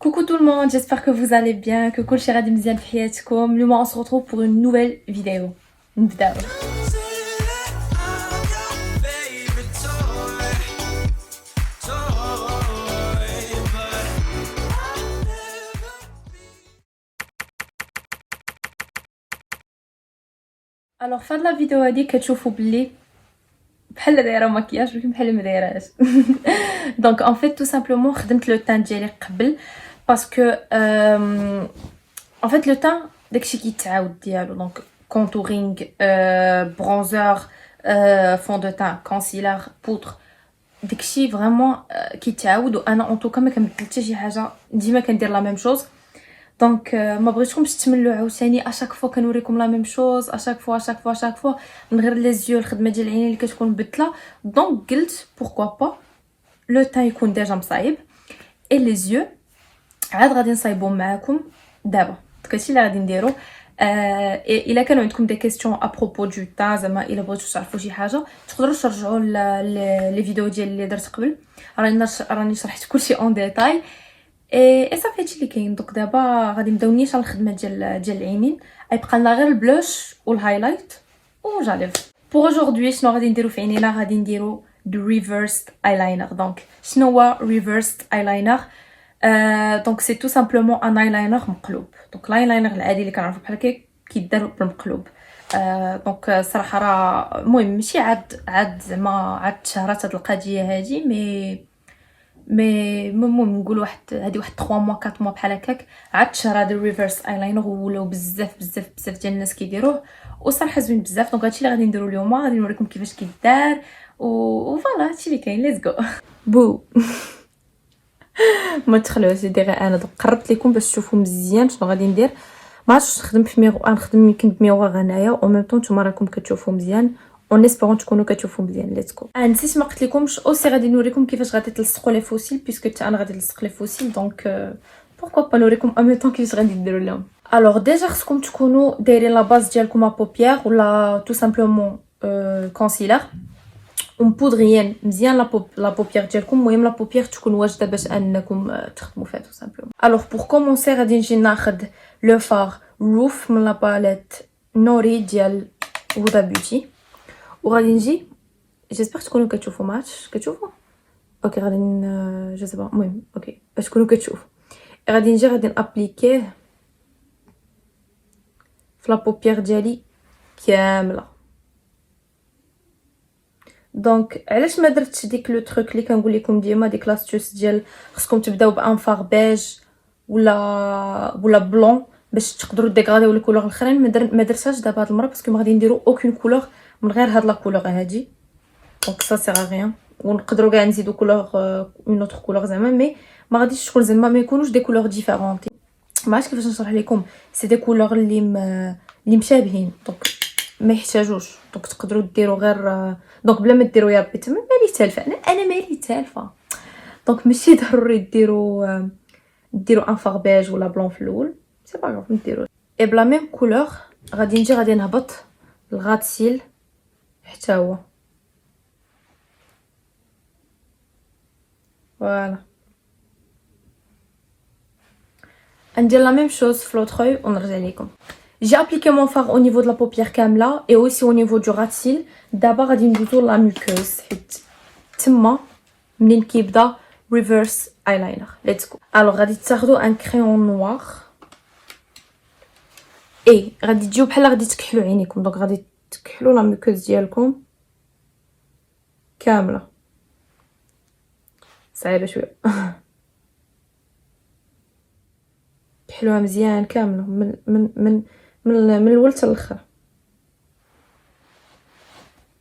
Coucou tout le monde, j'espère que vous allez bien, que كل شيء غادي مزيان في حياتكم. Le on se retrouve pour une nouvelle vidéo. نبداو. Alors في هاد لا فيديو هادي كتشوفوا بلي بحال دايره مكياج ولكن بحال ما دايرهاش. دونك ان فيت تو سامبلومون خدمت لو تان ديالي قبل باسكو ان فيت لو تان داكشي كيتعاود ديالو دونك كونتورينغ برونزر فون دو تان كونسيلر بودر داكشي فريمون كيتعاود وانا اون توكا ما كنبدل حتى شي حاجه ديما كندير لا ميم شوز دونك ما بغيتكمش تملوا عاوتاني اشاك فوا كنوريكم لا ميم شوز اشاك فوا من غير لي زيو الخدمه ديال العينين اللي كتكون مبدله دونك قلت بوركوا با لو تان يكون ديجا مصايب اي لي زيو عاد غادي نصايبهم معاكم دابا داكشي اللي غادي نديرو الا كانوا عندكم دي كيسيون ابروبو دو تان زعما الا بغيتو تعرفوا شي حاجه تقدروا ترجعوا لي فيديو ديال اللي درت قبل راني شرحت كلشي اون ديتاي اي صافي هادشي اللي كاين دوك دابا غادي نبداو نيشان الخدمه ديال العينين غيبقى لنا غير البلوش والهايلايت وجاليف بور اجوردي شنو غادي نديرو في عينينا غادي نديرو دو ريفرسد ايلاينر دونك شنو هو ريفرسد ايلاينر دونك سي تو سامبلومون ان ايلاينر مقلوب دونك الايلاينر العادي اللي كنعرفو بحال هكا كيدار بالمقلوب دونك صراحه راه المهم ماشي عاد زعما عاد شهرات هاد القضيه هادي مي المهم نقول واحد 3 موا 4 موا بحال هكاك عاد شهر هذا الريفرس ايلاينر ولاو بزاف ديال الناس كيديروه وصراحه زوين بزاف دونك هادشي اللي غادي نديرو اليوم غادي نوريكم كيفاش كيدار وفوالا هادشي اللي كاين ليتس جو بو ما تخلعوش يدي غير انا دونك قربت لكم باش تشوفوا مزيان شنو غادي ندير ما عرفتش نخدم في ميغو نخدم يمكن بميغوار هنايا او ميم طون نتوما راكم كتشوفوا مزيان اون اسبيرون تكونوا كتشوفوا مزيان ليتس جو نسيت ما قلت لكمش اوسي غادي نوريكم كيفاش غادي تلصقوا لي فوسيل بيسكو حتى انا غادي نلصق لي فوسيل دونك بوركو با نوريكم ان ميم طون كيفاش غادي نديروا لهم الوغ ديجا خصكم تكونوا دايرين لا باز ديالكم ا بوبيير ولا تو سامبلومون كونسيلر ومبودريين مزيان لا بوبيير ديالكم المهم لا بوبيير تكون واجده باش انكم تخدموا فيها تو سامبلومون الوغ بور كومونسي غادي نجي ناخذ لو فار روف من لا باليت نوري ديال هدى بيوتي وغادي نجي جيسبر تكونوا كتشوفوا ماتش كتشوفوا اوكي غادي جو سي با المهم اوكي باش تكونوا كتشوفوا غادي نجي غادي نابليكيه في لا بوبيير ديالي كامله دونك علاش ما درتش ديك لو تروك اللي كنقول لكم ديما ديك لاستوس ديال خصكم تبداو بان فار بيج ولا بلون باش تقدروا ديغراديو لي كولور الاخرين ما درتهاش دابا هاد المره باسكو ما غادي نديرو اوكين كولور من غير هاد لا كولور هادي دونك سا سيغ ريان ونقدروا كاع نزيدو كولور اون اوتر كولور زعما مي ما غاديش تكون زعما ما يكونوش دي كولور ديفيرونتي ما عرفتش كيفاش نشرح لكم سي دي كولور اللي مشابهين دونك ما يحتاجوش دونك تقدروا ديروا غير دونك بلا ما ديروا يا ربي تما مالي تالفه انا مالي تالفه دونك ماشي ضروري ديروا ان فار بيج ولا بلون في الاول سي با غاف نديرو اي بلا ميم كولور غادي نهبط الغاتسيل حتى هو فوالا ندير لا ميم شوز في لوتروي ونرجع لكم j'ai appliqué mon fard au niveau de la paupière كامله et aussi au niveau du ras de cils دابا غادي ندوزو لا ميكوز حيت تما منين كيبدا reverse eyeliner let's go alors غادي تاخذوا ان كريون نوار اي غادي تجيو بحال غادي تكحلوا عينيكم دونك غادي تكحلوا لا ميكوز ديالكم كامله صعيبه شويه كحلوها مزيان كامله من الاول حتى الاخر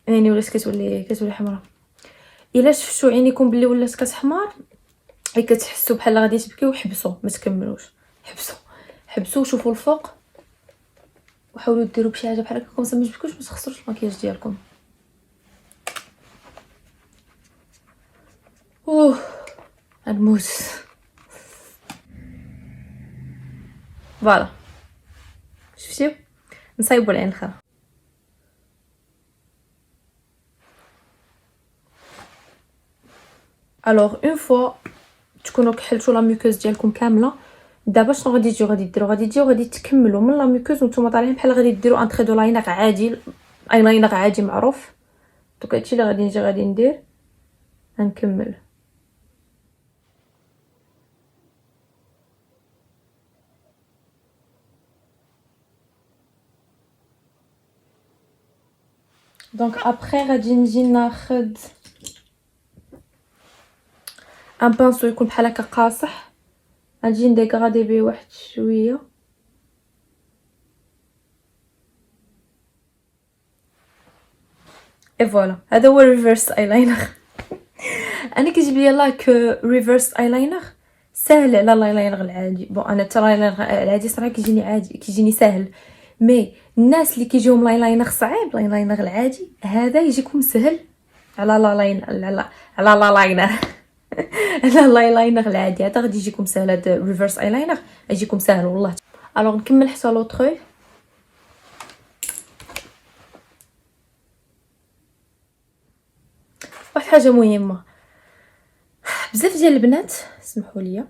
عيني ولات كتولي حمراء الا شفتوا عينيكم بلي ولات كتحمر اي كتحسوا بحال غادي تبكيو حبسوا ما تكملوش حبسوا وشوفوا الفوق وحاولوا ديروا بشي حاجه بحال هكا كومسا ما تبكوش ما تخسروش المكياج ديالكم غنموت فوالا شفتيو نصايبوا العين الاخرى الوغ اون فوا تكونوا كحلتوا لا ميكوز ديالكم كامله. دابا شنو غادي ديروا غادي تكملوا من لا ميكوز وانتم طالعين بحال غادي ديروا ان تري دو لاينر عادي، ايلاينر عادي معروف. دونك هادشي اللي غادي ندير، غنكمل. دونك ابري غادي نجي ناخذ ان بانسو يكون بحال هكا قاصح، غنجي نديغرادي بيه واحد شويه. اي فوالا، هذا هو ريفرس ايلاينر. انا كيجيب لي لاك ريفرس ايلاينر سهل على الايلاينر العادي. بون انا حتى الايلاينر العادي صراحه كيجيني عادي، كيجيني سهل. مي الناس اللي كيجيهم الايلاينر صعيب، الايلاينر العادي هذا يجيكم سهل على على لاينر على الايلاينر العادي هذا غادي يجيكم سهل. هذا ريفرس ايلاينر يجيكم سهل والله. الوغ نكمل حتى لوطخ. واحد حاجه مهمه، بزاف ديال البنات سمحوا لي،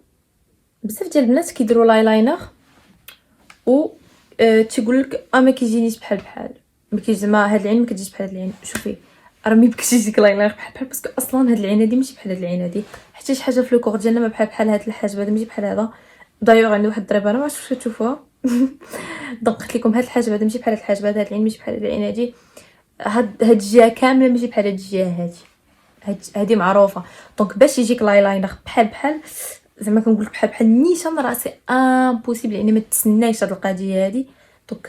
بزاف ديال البنات كيديروا لايلاينر و تيقول لك ما كيجينيش بحال ما كيجي زعما هاد العين ما كتجيش بحال هاد العين. شوفي راه ما يمكنش يجيك لايلاينر بحال باسكو اصلا هاد العين هادي ماشي بحال هاد العين هادي، حتى شي حاجه في الكور ديالنا ما بحال هاد الحاجب هذا ماشي بحال هذا. دايوغ عندي واحد الضريبه انا ما عرفتش واش تشوفوها. دونك قلت لكم هاد الحاجب هذا ماشي بحال هاد الحاجب هذا، هاد العين ماشي بحال هاد العين هادي، هاد الجهه كامله ماشي بحال هاد الجهه هادي، هادي معروفه. دونك باش يجيك لايلاينر بحال زعما كنقول لك بحال نيشان، راه سي امبوسيبل، يعني ما تسنايش هاد القضيه هادي. دونك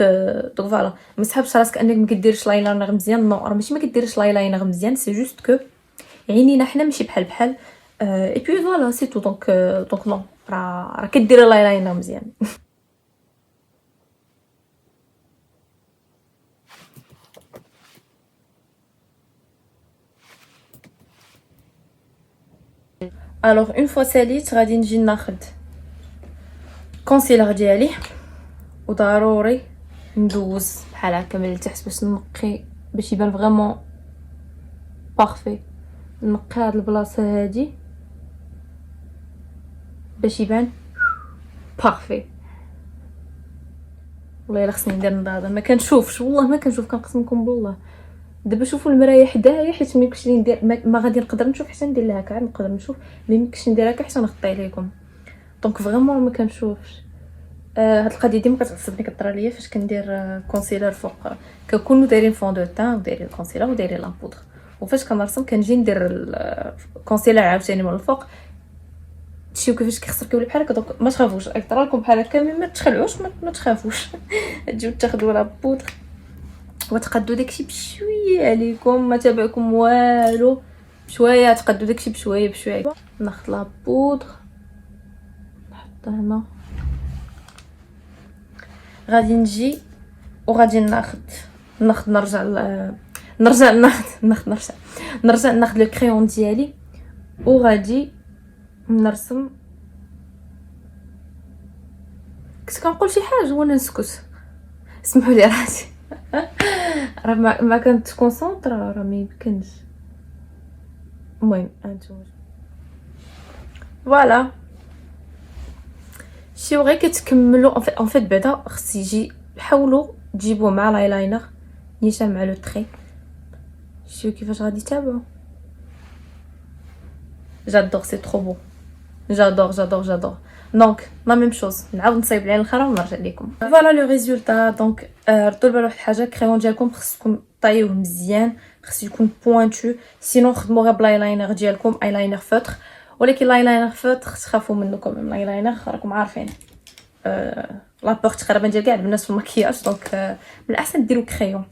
فوالا، ما تسحبش راسك انك ما كديرش لايلاينر مزيان. نو راه ماشي ما كديرش لايلاينر مزيان، سي جوست كو عينينا حنا ماشي بحال اي بي فوالا سي تو. دونك نو راه كديري لايلاينر مزيان. الوغ اون فوا ساليت غادي نجي ناخذ كونسيلر ديالي، وضروري ندوز بحال هكا من التحت باش نقي، باش يبان فريمون بارفي. نقي هاد البلاصه هادي باش يبان بارفي. والله الا خصني ندير نظاره، ما كنشوفش والله، ما كنشوف، كنقسمكم بالله. دابا شوفوا المرايه حدايا حيت ما يمكنش لي ندير، ما غادي نقدر نشوف حتى ندير لها هكا، نقدر نشوف ما يمكنش ندير هكا حتى نغطي لكم. دونك فريمون ما كنشوفش. هاد القضيه ديما كتعصبني، كطرى ليا فاش كندير كونسيلر فوق، كنكونوا دايرين فون دو تان ودايرين الكونسيلر ودايرين لا بودر، وفاش كنرسم كنجي ندير الكونسيلر عاوتاني من الفوق. تشوفوا كيفاش كيخسر كيولي بحال هكا. دونك ما تخافوش، طرا لكم بحال هكا ما تخلعوش، ما تخافوش. تجيو تاخذوا لا بودر وتقادوا داكشي بشويه عليكم، ما تابعكم والو، بشويه تقادوا داكشي بشويه بشويه. ناخذ لا بودر نحطها هنا، غادي نجي وغادي ناخذ نرجع ناخذ لو كريون ديالي وغادي نرسم. كنت كنقول شي حاجه وانا نسكت، سمحوا لي راسي. راه ما كنت كونسونطرا، راه ما يمكنش. المهم هانتوما فوالا شي غير كتكملوا ان فيت. بعدا خص يجي، حاولوا تجيبوه مع لايلاينر نيشان مع لو تري. شوفوا كيفاش غادي تابعوا. جادور سي ترو بون، جادور. دونك لا ميم شوز، نعاود نصايب العين الاخرى ونرجع لكم. فوالا لو ريزولتا. دونك ردوا البال واحد الحاجه، كريون ديالكم خصكم طيوه مزيان، خص يكون بوينتو، سينو خدموا غير بلايلاينر ديالكم، ايلاينر فوتر. ولكن لايلاينر فوتر تخافوا منه كوم، لايلاينر راكم عارفين لابور تقريبا ديال كاع البنات في المكياج. دونك من الاحسن ديروا كريون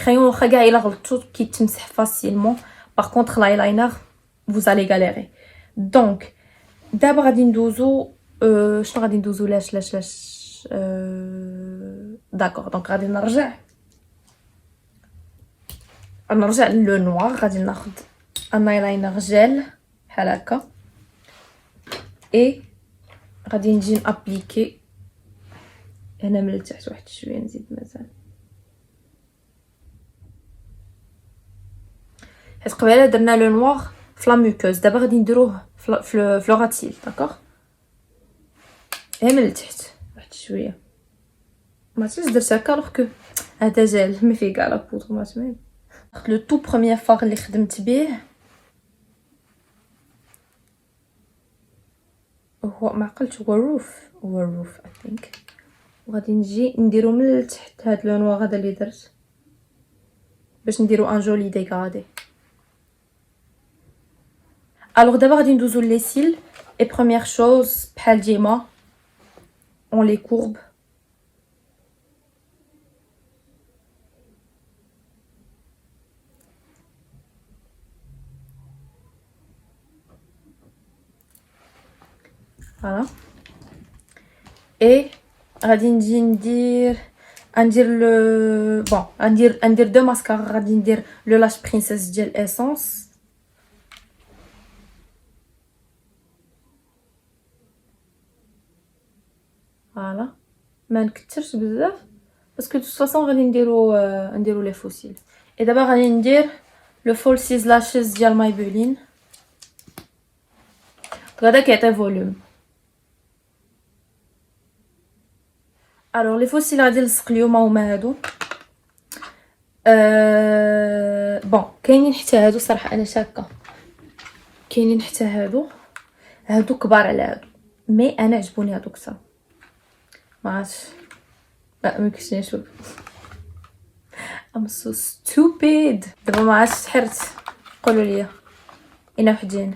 واخا كاع الا غلطتو كيتمسح فاسيلمون. باغ كونطخ لايلاينر vous allez galérer. دونك دابا غادي ندوزو شنو غادي ندوزو لاش داكوغ. دونك غادي نرجع لو نوار. غادي ناخذ ان ايلاينر جيل بحال هكا اي غادي نجي نابليكي هنا من التحت واحد شويه، نزيد مازال، حيت قبيله درنا لو نوار في لا ميكوز. دابا غادي نديروه في لوغاتيل داكوغ. هي من التحت واحد شويه ما عرفتش درت هكا الوغ كو هذا جال ما فيه كاع لا بودر ما تمام. لو تو بروميير فاغ اللي خدمت به هو ما عقلتش هو الروف اي ثينك. وغادي نجي نديرو من التحت هاد لو نوار هذا اللي درت باش نديرو ان جولي ديغرادي. الوغ دابا غادي ندوزو لي سيل اي بروميير شوز بحال ديما اون لي كورب. فوالا اي غادي نجي ندير لو بون غندير دو ماسكارا. غادي ندير لو لاش برينسيس ديال اسونس فوالا ما نكثرش بزاف باسكو دو فاصون غادي نديرو لي فوسيل. اي دابا غادي ندير لو فولسيز لاشز ديال مايبولين غادا كيعطي فوليوم. الوغ لي فوسيل غادي نلصق اليوم هما هادو بون كاينين حتى هادو صراحه انا شاكه كاينين حتى هادو كبار على هادو مي انا عجبوني هادو كثر ما عرفتش لا ميمكنش نشوف ام سو ستوبيد. دابا ما عرفتش حرت قولوا لي اين وحدين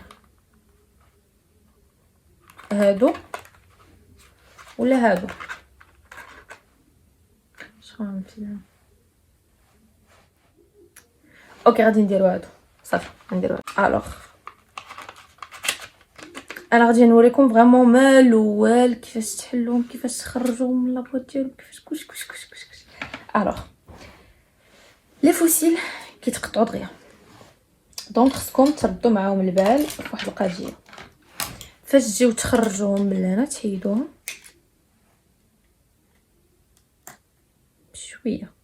هادو ولا هادو شحال مثلا. اوكي غادي نديرو هادو صافي نديرو. الوغ انا غادي نوريكم فريمون ما الاول كيفاش تحلوهم كيفاش تخرجوهم من لابواط ديالهم كيفاش كلشي. الوغ لي فوسيل كيتقطعوا دغيا دونك خصكم تردوا معاهم البال فواحد القضيه. فاش تجيو تخرجوهم من هنا تحيدوهم بشويه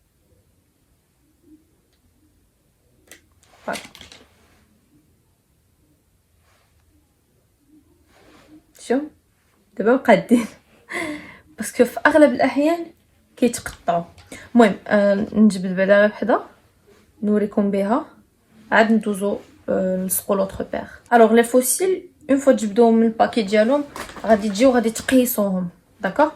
شوف دابا مقادين باسكو في اغلب الاحيان كيتقطعوا. المهم نجبد بعدا بحدا نوريكم بها عاد ندوزو نلصقوا لوطخ بير. الوغ لي فوسيل اون فوا تجبدوهم من الباكي ديالهم غادي تجيو غادي تقيسوهم داكوغ.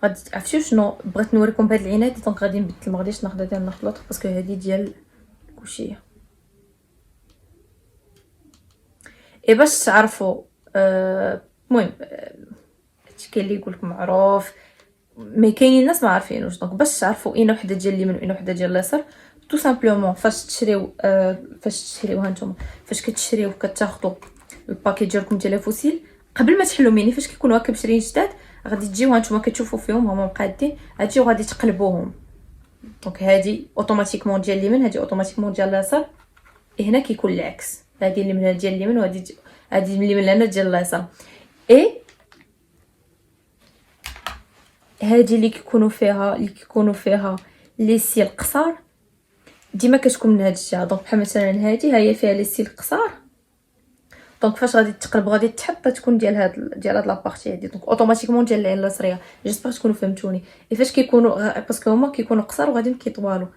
غادي عرفتي شنو بغيت نوريكم بهاد العنايه دونك غادي نبدل ما غاديش ناخذ هذا ناخذ لوطخ باسكو هذه ديال الكوشيه. اي باش تعرفوا المهم هادشي كاين اللي يقولك معروف مي كاينين الناس ما عارفينوش دونك باش تعرفوا اين وحده ديال اليمين واين وحده ديال اليسار تو سامبلومون فاش تشريو هانتوما فاش كتشريو كتاخذوا الباكي ديالكم ديال الفوسيل قبل ما تحلوا يعني فاش كيكونوا هكا بشرين جداد غادي تجيو هانتوما كتشوفوا فيهم هما مقادين غادي غادي تقلبوهم دونك هادي اوتوماتيكمون ديال اليمين هادي اوتوماتيكمون ديال اليسار. هنا كيكون العكس هادي اللي من هنا ديال اليمين وهادي اللي من هنا ديال اليسار. اي هادي اللي كيكونوا فيها لي سيل قصار ديما كتكون من هاد الجهه دونك بحال مثلا هادي ها هي فيها لي سيل قصار دونك فاش غادي تقلب غادي تحط تكون ديال هاد لابارتي هادي دونك اوتوماتيكمون ديال العين اليسريه. جيسبر تكونوا فهمتوني. فاش كيكونوا باسكو هما كيكونوا قصار وغادي كيطوالوا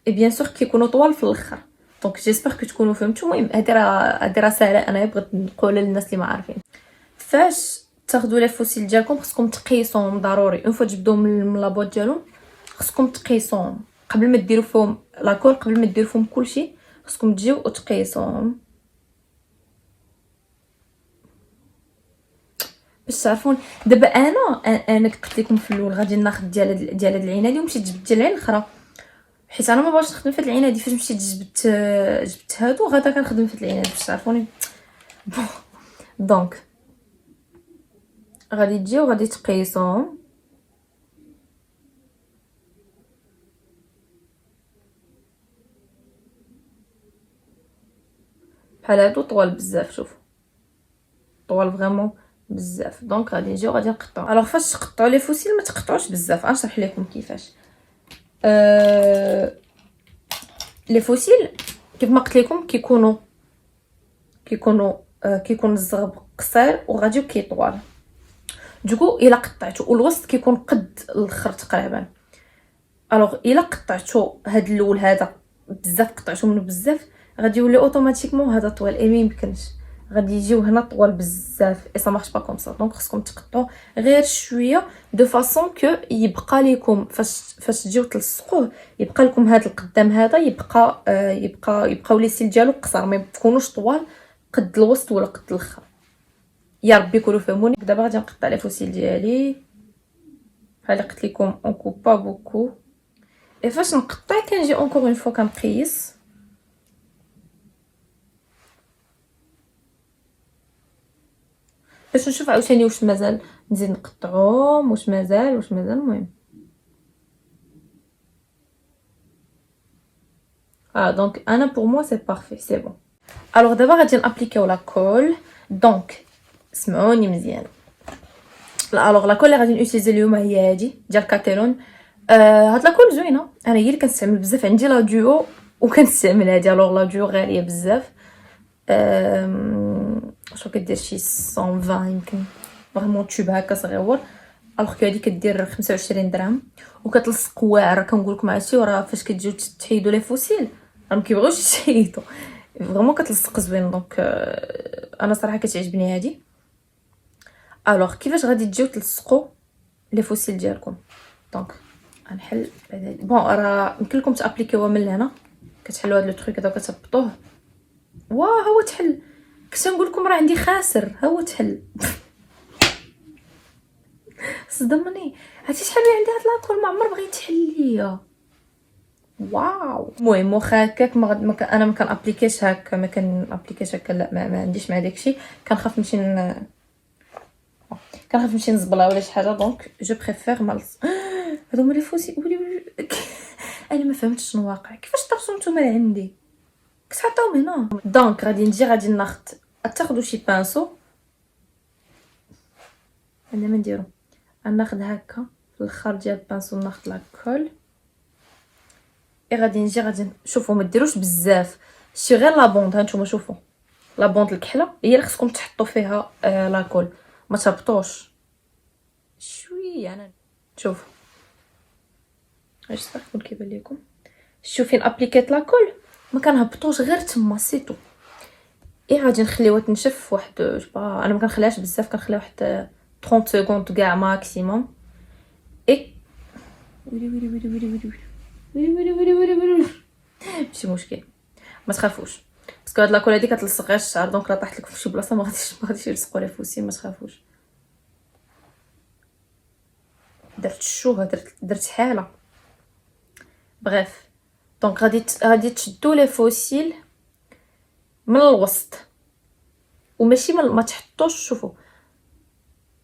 اي بيان سور كيكونوا طوال في الاخر دونك جيسبر تكونوا فهمتوا. المهم هادي راه ساهله انا بغيت نقولها للناس اللي ما عارفين. فاش تاخذوا لي فوسيل ديالكم خصكم تقيسوهم ضروري اون فوا تجبدوهم من لابواط ديالهم خصكم تقيسوهم قبل ما ديروا فيهم لاكول قبل ما ديروا فيهم كلشي خصكم تجيو وتقيسوهم باش تعرفون. دابا انا قلت لكم في الاول غادي ناخذ ديال هاد العين هادي ومشيت جبت ديال العين الاخرى حيت انا ما بغيتش نخدم في هاد العين هادي. فاش مشيت جبت هادو غادا كنخدم في هاد العين هادي باش تعرفوني. دونك غادي تجيو غادي تقيسوهم بحال هادو طوال بزاف شوفوا طوال فريمون بزاف دونك غادي نجيو غادي نقطعو. الوغ فاش تقطعوا لي فوسيل ما تقطعوش بزاف غنشرح لكم كيفاش. لي فوسيل كيف ما قلت لكم كيكونوا كيكون الزغب قصير وغادي كي طوال. دوكو الا قطعتو والوسط كيكون قد الاخر تقريبا. الوغ الا قطعتو هاد الاول هذا بزاف، قطعتو منو بزاف، غادي يولي اوتوماتيكمون هذا طوال. اي ميمكنش، غادي يجيو هنا طوال بزاف. اي سا مارش با كوم سا. دونك خصكم تقطعوا غير شويه دو فاصون كو يبقى لكم فاش تجيو تلصقوه يبقى لكم هذا القدام هذا يبقاو لي سيل ديالو قصر، ما تكونوش طوال قد الوسط ولا قد الاخر. يا ربي كونوا فهموني. دابا غادي نقطع لي فوسيل ديالي بحال اللي قلت لكم اون كوب با بوكو. اي فاش نقطع كنجي اونكور اون فوا كنقيس باش نشوف عاوتاني واش مازال نزيد نقطعهم، واش مازال المهم. دونك انا بور موا سي بارفي سي بون. الوغ دابا غادي نابليكيو لا كول. دونك سمعوني مزيان. الوغ لا كول اللي غادي نوتيليزي اليوم هي هادي ديال كاتالون. هاد لا كول زوينه، انا هي اللي كنستعمل بزاف. عندي لا ديو وكنستعمل هادي. الوغ لا ديو غاليه بزاف، شو كدير شي 120 يمكن، فريمون توب هكا صغيور. الوغ كو هادي كدير 25 درهم وكتلصق واعره. كنقول لكم عرفتي راه فاش كتجيو تحيدوا لي فوسيل راه مكيبغيوش يحيدوا، فريمون كتلصق زوين. دونك انا صراحه كتعجبني هادي. الوغ كيفاش غادي تجيو تلصقوا لي فوسيل ديالكم؟ دونك غنحل بعدا. بون راه يمكن لكم تابليكيوها من هنا، كتحلوا هذا لو تروك هذا وكتهبطوه. واه هو تحل. كنت نقول لكم راه عندي خاسر، ها هو تحل. صدمني. عرفتي شحال عندي هاد لاطول ما عمر بغيت تحل ليا. واو. المهم واخا هكاك انا ما كنابليكيش هكا، ما كنابليكيش هكا. لا ما عنديش مع داكشي. كنخاف نمشي نزبلها ولا شي حاجه. دونك جو بريفير مالص. هادو هما لي فوسي. انا ما فهمتش شنو واقع. كيفاش طرشو نتوما لعندي كتحطوهم هنا؟ دونك غادي ناخذ. تاخذوا شي بانسو. انا ما نديرو. غناخذ هكا في الاخر ديال البانسو ناخذ لا كول. غادي شوفوا ما ديروش بزاف، شي غير لا بوند. ها نتوما شوفوا لا بوند الكحله هي اللي خصكم تحطوا فيها لا كول، ما تهبطوش شويه. انا شوف اش صافي يكون كيبان لكم. شوفين ابليكيت لا كول ما كنهبطوش غير تما سيتو. غادي نخليوها تنشف واحد انا ما كنخليهاش بزاف، كنخليها واحد 30 سكوند كاع ماكسيموم. ماشي مشكل، ما تخافوش باسكو هاد لاكول هادي كتلصق غير الشعر. دونك لا طاحت لكم في شي بلاصه ما غاديش يلصقوا لي فوسيل، ما تخافوش. درت الشوهه، درت حاله. بغيف دونك غادي تشدوا لي فوسيل من الوسط وماشي ما تحطوش. شوفوا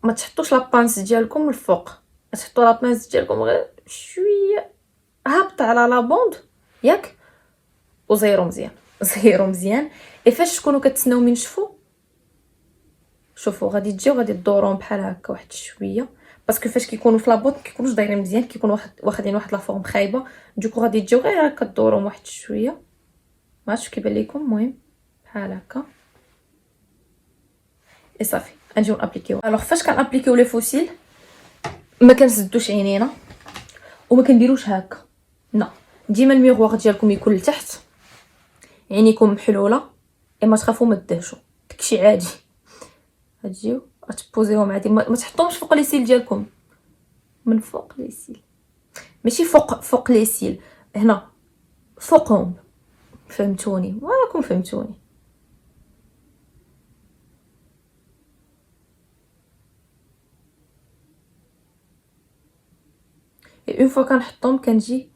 ما تحطوش لابانس ديالكم من الفوق، تحطوا لابانس ديالكم غير شويه هابط على لا بوند ياك، وزيرو مزيان. فاش تكونوا كتسناو من ينشفوا شوفوا غادي تجيو غادي تدوروهم بحال هكا واحد شويه، باسكو فاش كيكونوا في لابوط كيكونوش دايرين مزيان، كيكونوا واخدين واحد لا فورم خايبه. دوكو غادي تجيو غير هكا تدوروهم واحد شويه. ما عرفتش كيبان لكم. المهم بحال هكا صافي غنجيو نابليكيو. الوغ فاش كنابليكيو لي فوسيل ما كنسدوش عينينا وما كنديروش هكا. لا ديما الميغوار ديالكم يكون لتحت، عينيكم محلوله. ما تخافوا ما تدهشوا، داكشي عادي. غتجيو غتبوزيهم عادي، ما تحطوهمش فوق لي سيل ديالكم، من فوق لي سيل ماشي فوق لي سيل، هنا فوقهم. فهمتوني؟ راكم فهمتوني. اون فوا كنحطهم كنجي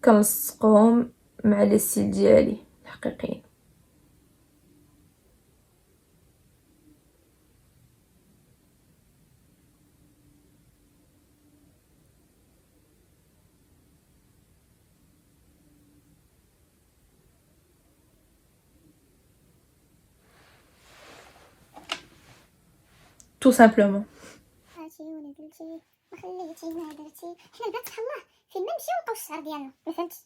كنلصقهم مع لي سيل ديالي الحقيقيين. tout simplement. هاتي ونزلتي ما خليتي ما درتي. حنا البنات سبحان الله فين ما نمشيو نلقاو الشعر ديالنا. ما فهمتش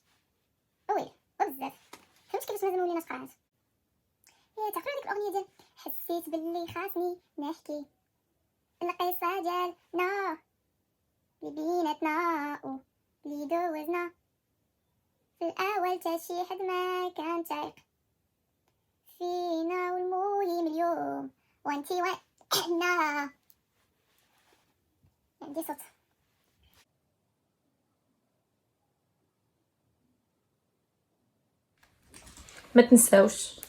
ويلي وبزاف فهمت كيفاش مازال ولينا فقاعات. تعقلوا هذيك الاغنيه ديال حسيت باللي خاصني نحكي القصه ديالنا اللي بيناتنا اللي دوزنا في الاول تا شي حد ما كان تايق فينا، والمهم اليوم وانتي وانا. عندي صوت. ما تنساوش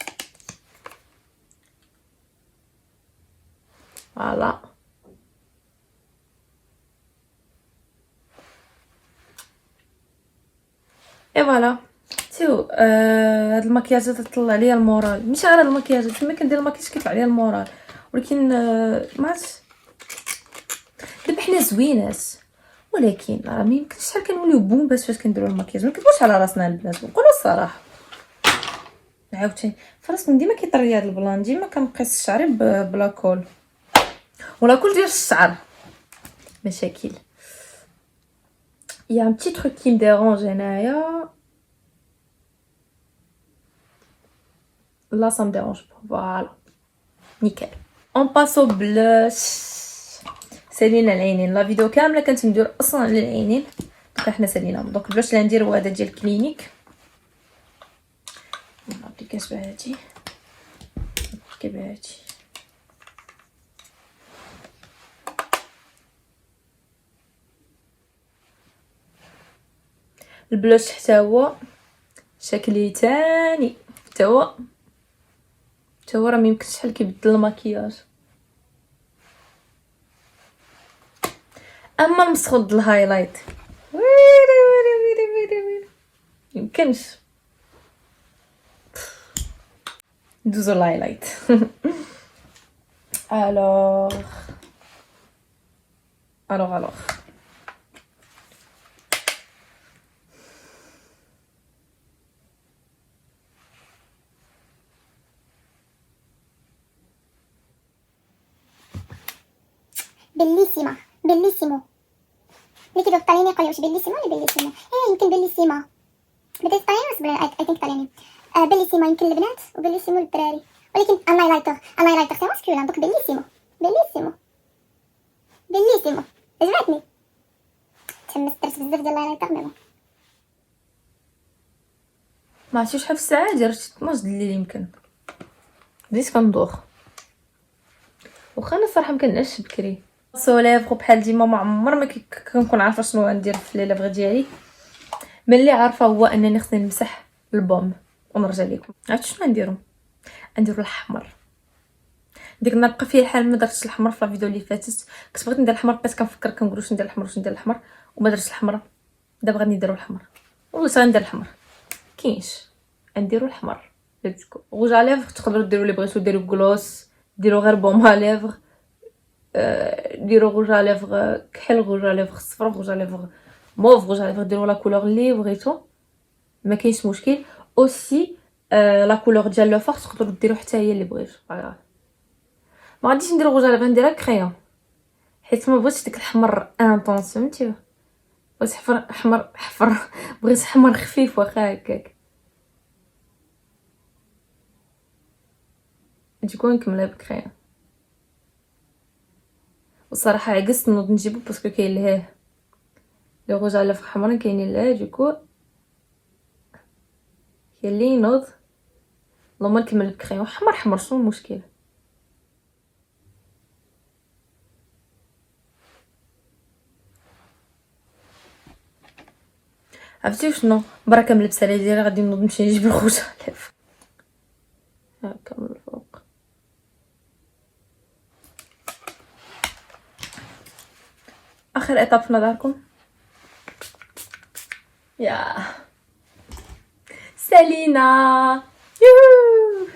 فوالا. اي فوالا سيو. هاد المكياجات تطلع ليا المورال، ماشي غير هاد المكياجات، ملي كندير المكياج كيطلع ليا المورال، ولكن ما عرفتش دابا حنا زوينات، ولكن راه ما يمكنش شحال كنوليو بومباس فاش كنديروا المكياج. ما نكذبوش على راسنا البنات ونقولوا الصراحه. عاوتاني فراسكم ديما كيطري هاد البلان، ديما كنقيس شعري بلا كول ولا كول ديال الشعر مشاكل. يا ان بتي تروك كي مديرونج هنايا، لا سا مديرونج فوالا نيكل. اون باسو بلوش سالينا العينين. لا فيديو كامله كنت ندير اصلا للعينين، دونك حنا ساليناهم. دونك البلوش اللي ندير هو هذا ديال كلينيك. نابليكاش بهادي بهادي. البلوش حتى هو شكلي تاني، حتى هو راه ميمكنش شحال كيبدل المكياج. اما المسخوط الهايلايت ويلي ويلي ويلي ويلي ويلي يمكنش ندوزو الهايلايت. الوغ بليسيما بليسيمو. ملي كيبداو الطاليين يقولوا واش بليسيما ولا بليسيمو. يمكن بليسيما بدات الطاليين بس اي ثينك طاليين. بليسيما يمكن البنات وبليسيمو للدراري، ولكن انايلايتر سي ماسكولين. دونك بليسيمو عجبتني. تحمست درت بزاف ديال اللايتر مي ما عرفتش شحال في الساعه، درت 12 د الليل يمكن. بديت كندوخ، واخا انا الصراحه مكنعش بكري. سوليفغ بحال ديما ما عمر ما كنكون عارفه شنو غندير في لي ليفغ ديالي. ملي عارفه هو انني خصني نمسح البوم ونرجع لكم. عرفتوا شنو نديرو الاحمر. ديك النهار بقى فيه الحال ما درتش الاحمر في الفيديو اللي فاتت. كنت بغيت ندير الاحمر، بقيت كنفكر كنقول واش ندير الاحمر وما درتش الاحمر. دابا غادي نديرو الاحمر، والله غندير الاحمر. كاينش نديرو الاحمر. روج على ليفغ تقدروا ديروا اللي بغيتو، ديروا بغلوس، ديروا غير بوم على ليفغ، ديروا روج على ليفغ كحل، روج على ليفغ صفر، روج على ليفغ موف، روج على ليفغ، ديروا لا كولور اللي بغيتو، ما كاينش مشكل. اوسي لا كولور ديال لو فار تقدروا ديروا حتى هي اللي بغيتو. ما غاديش ندير روج على ليفغ، نديرها كريون حيت ما بغيتش ديك الحمر انطونس، فهمتي؟ بغيت حفر بغيت حمر خفيف واخا هكاك. تكون نكملها بكريون. والصراحه عجزت نوض نجيبو باسكو كاين ليه لي روج على ليفغ حمرا، كاينين ليه دوكو هي اللي نوض. اللهم نكمل بكريون حمر. شنو المشكل؟ عرفتي شنو؟ برا كنلبس السالي ديالي غادي نوض نمشي نجيب الروج على ليفغ هكا من الفوق. اخر ايطاب في نظركم يا سالينا. يوهو.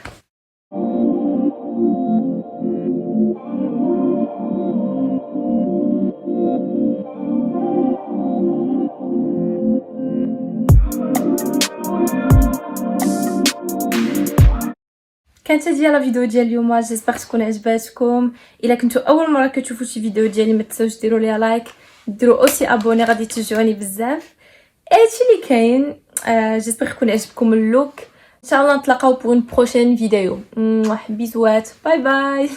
كانت هذه لا فيديو ديال اليوم، جيسبر تكون عجباتكم. الا كنتو اول مره كتشوفوا شي فيديو ديالي ما تنساوش ديروا ليها لايك، ديروا اوسي ابوني، غادي تشجعوني بزاف. هادشي اللي كاين. جيسبر يكون عجبكم اللوك. ان شاء الله نتلاقاو pour une prochaine vidéo. Bisous, bye bye.